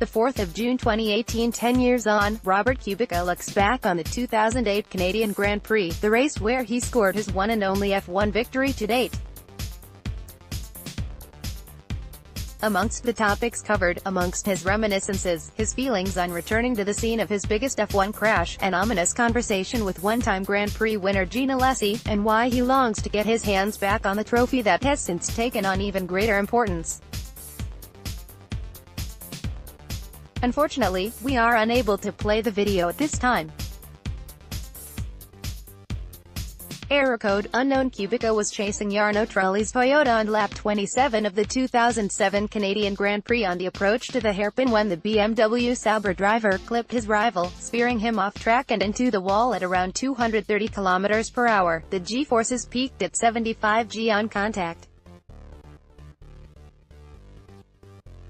The 4th of June 2018, 10 years on, Robert Kubica looks back on the 2008 Canadian Grand Prix, the race where he scored his one and only F1 victory to date. Amongst the topics covered, amongst his reminiscences, his feelings on returning to the scene of his biggest F1 crash, an ominous conversation with one-time Grand Prix winner Jean Alesi, and why he longs to get his hands back on the trophy that has since taken on even greater importance. Unfortunately, we are unable to play the video at this time. Error code unknown. Kubica was chasing Jarno Trulli's Toyota on lap 27 of the 2007 Canadian Grand Prix on the approach to the hairpin when the BMW Sauber driver clipped his rival, spearing him off track and into the wall at around 230 km/h. The G-forces peaked at 75 G on contact.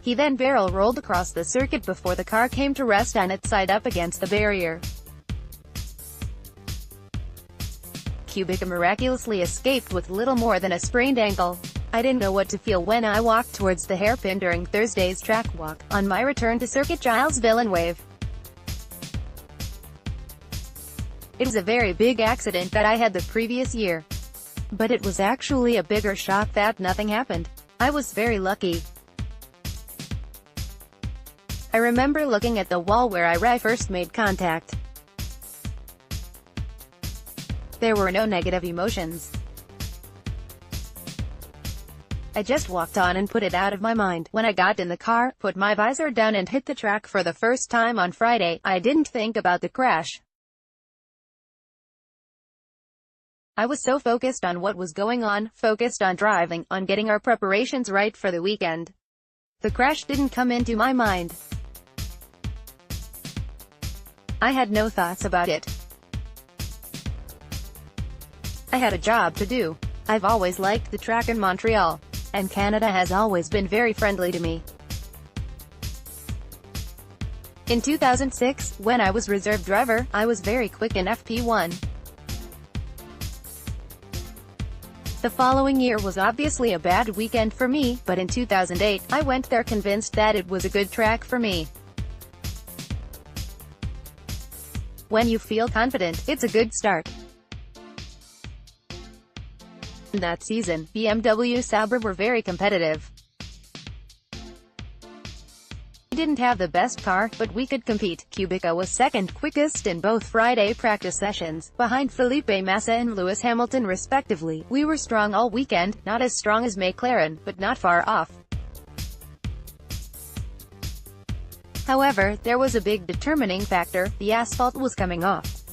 He then barrel-rolled across the circuit before the car came to rest on its side up against the barrier. Kubica miraculously escaped with little more than a sprained ankle. I didn't know what to feel when I walked towards the hairpin during Thursday's track walk. On my return to circuit, Gilles Villeneuve. It was a very big accident that I had the previous year. But it was actually a bigger shock that nothing happened. I was very lucky. I remember looking at the wall where I first made contact. There were no negative emotions. I just walked on and put it out of my mind. When I got in the car, put my visor down and hit the track for the first time on Friday, I didn't think about the crash. I was so focused on what was going on, focused on driving, on getting our preparations right for the weekend. The crash didn't come into my mind. I had no thoughts about it. I had a job to do. I've always liked the track in Montreal. And Canada has always been very friendly to me. In 2006, when I was reserve driver, I was very quick in FP1. The following year was obviously a bad weekend for me, but in 2008, I went there convinced that it was a good track for me. When you feel confident, it's a good start. In that season, BMW Sauber were very competitive. We didn't have the best car, but we could compete. Kubica was second quickest in both Friday practice sessions, behind Felipe Massa and Lewis Hamilton respectively. We were strong all weekend, not as strong as McLaren, but not far off. However, there was a big determining factor: the asphalt was coming off.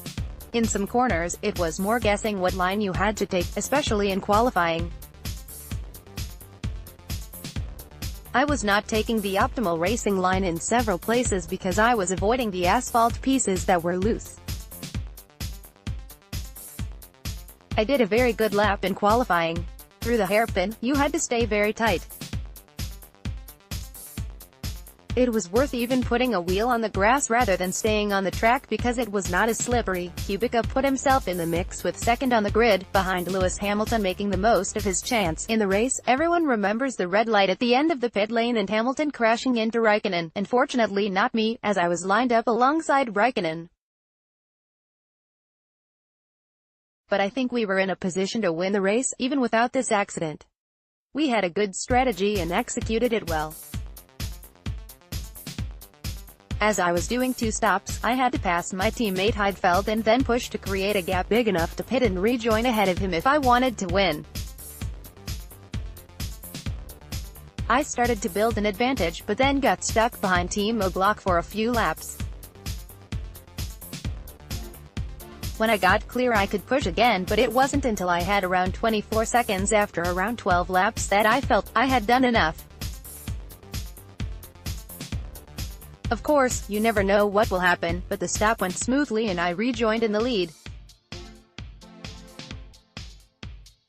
In some corners, it was more guessing what line you had to take, especially in qualifying. I was not taking the optimal racing line in several places because I was avoiding the asphalt pieces that were loose. I did a very good lap in qualifying. Through the hairpin, you had to stay very tight. It was worth even putting a wheel on the grass rather than staying on the track because it was not as slippery. Kubica put himself in the mix with second on the grid, behind Lewis Hamilton making the most of his chance. In the race, everyone remembers the red light at the end of the pit lane and Hamilton crashing into Raikkonen. Unfortunately not me, as I was lined up alongside Raikkonen. But I think we were in a position to win the race, even without this accident. We had a good strategy and executed it well. As I was doing 2 stops, I had to pass my teammate Heidfeld and then push to create a gap big enough to pit and rejoin ahead of him if I wanted to win. I started to build an advantage, but then got stuck behind Team O'Glock for a few laps. When I got clear I could push again, but it wasn't until I had around 24 seconds after around 12 laps that I felt I had done enough. Of course, you never know what will happen, but the stop went smoothly and I rejoined in the lead.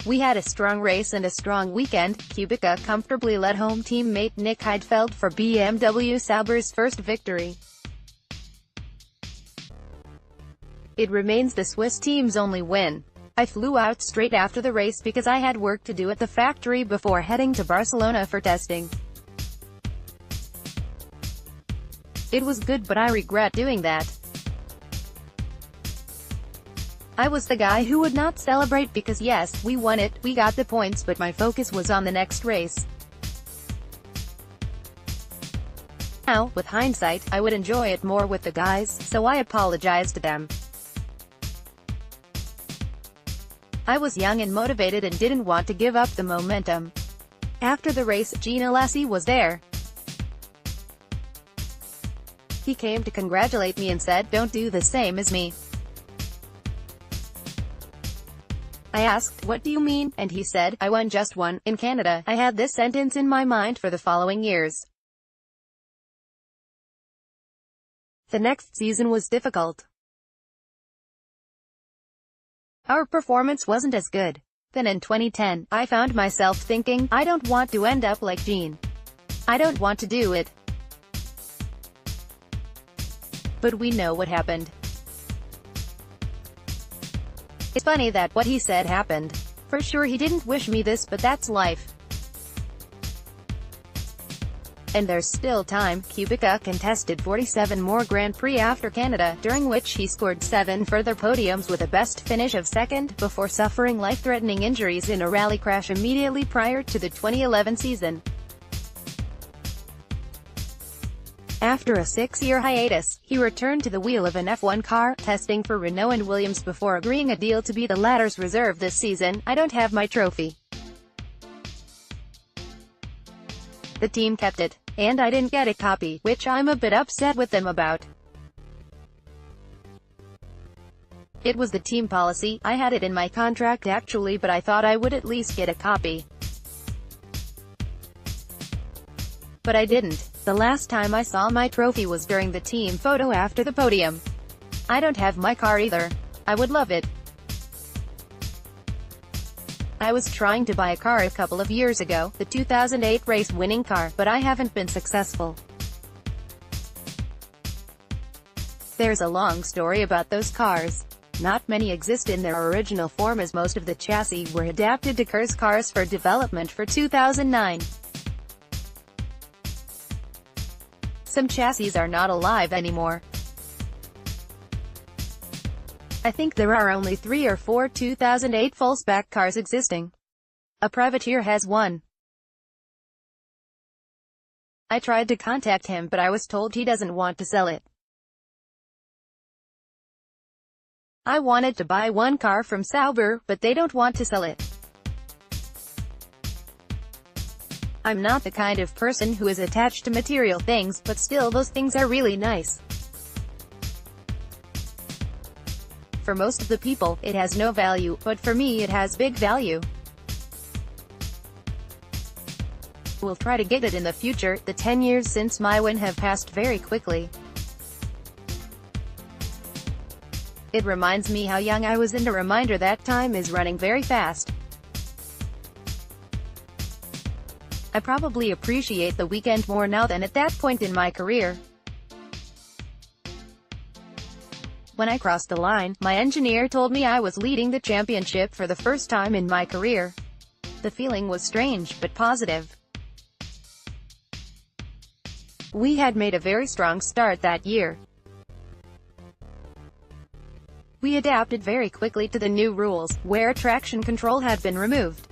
We had a strong race and a strong weekend. Kubica comfortably led home teammate Nick Heidfeld for BMW Sauber's first victory. It remains the Swiss team's only win. I flew out straight after the race because I had work to do at the factory before heading to Barcelona for testing. It was good, but I regret doing that. I was the guy who would not celebrate because yes, we won it, we got the points, but my focus was on the next race. Now, with hindsight, I would enjoy it more with the guys, so I apologized to them. I was young and motivated and didn't want to give up the momentum. After the race, Jean Alesi was there. He came to congratulate me and said, "Don't do the same as me." I asked, "What do you mean?" And he said, "I won just one." In Canada, I had this sentence in my mind for the following years. The next season was difficult. Our performance wasn't as good. Then in 2010, I found myself thinking, I don't want to end up like Jean. I don't want to do it. But we know what happened. It's funny that what he said happened. For sure he didn't wish me this, but that's life. And there's still time. Kubica contested 47 more Grand Prix after Canada, during which he scored 7 further podiums with a best finish of second, before suffering life-threatening injuries in a rally crash immediately prior to the 2011 season. After a 6-year hiatus, he returned to the wheel of an F1 car, testing for Renault and Williams before agreeing a deal to be the latter's reserve this season. I don't have my trophy. The team kept it, and I didn't get a copy, which I'm a bit upset with them about. It was the team policy. I had it in my contract actually, but I thought I would at least get a copy. But I didn't. The last time I saw my trophy was during the team photo after the podium. I don't have my car either. I would love it. I was trying to buy a car a couple of years ago, the 2008 race-winning car, but I haven't been successful. There's a long story about those cars. Not many exist in their original form, as most of the chassis were adapted to Kerr's cars for development for 2009. Some chassis are not alive anymore. I think there are only 3 or 4 2008 full-spec cars existing. A privateer has one. I tried to contact him, but I was told he doesn't want to sell it. I wanted to buy one car from Sauber, but they don't want to sell it. I'm not the kind of person who is attached to material things, but still those things are really nice. For most of the people, it has no value, but for me it has big value. We'll try to get it in the future. The 10 years since my win have passed very quickly. It reminds me how young I was, and a reminder that time is running very fast. I probably appreciate the weekend more now than at that point in my career. When I crossed the line, my engineer told me I was leading the championship for the first time in my career. The feeling was strange, but positive. We had made a very strong start that year. We adapted very quickly to the new rules, where traction control had been removed.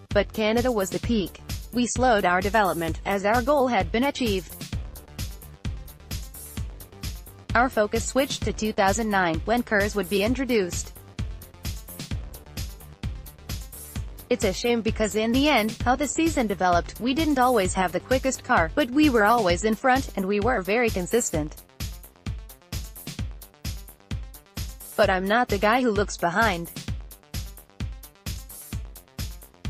But Canada was the peak. We slowed our development, as our goal had been achieved. Our focus switched to 2009, when Kerr's would be introduced. It's a shame because in the end, how the season developed, we didn't always have the quickest car, but we were always in front, and we were very consistent. But I'm not the guy who looks behind.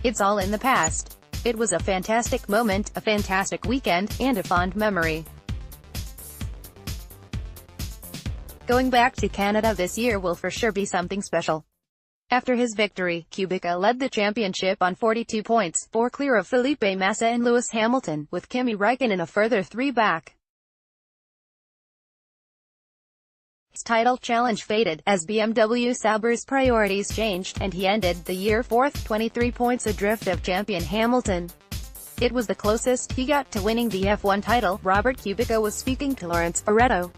It's all in the past. It was a fantastic moment, a fantastic weekend, and a fond memory. Going back to Canada this year will for sure be something special. After his victory, Kubica led the championship on 42 points, 4 clear of Felipe Massa and Lewis Hamilton, with Kimi Räikkönen a further 3 back. His title challenge faded, as BMW Sauber's priorities changed, and he ended the year 4th, 23 points adrift of champion Hamilton. It was the closest he got to winning the F1 title. Robert Kubica was speaking to Lawrence Barretto.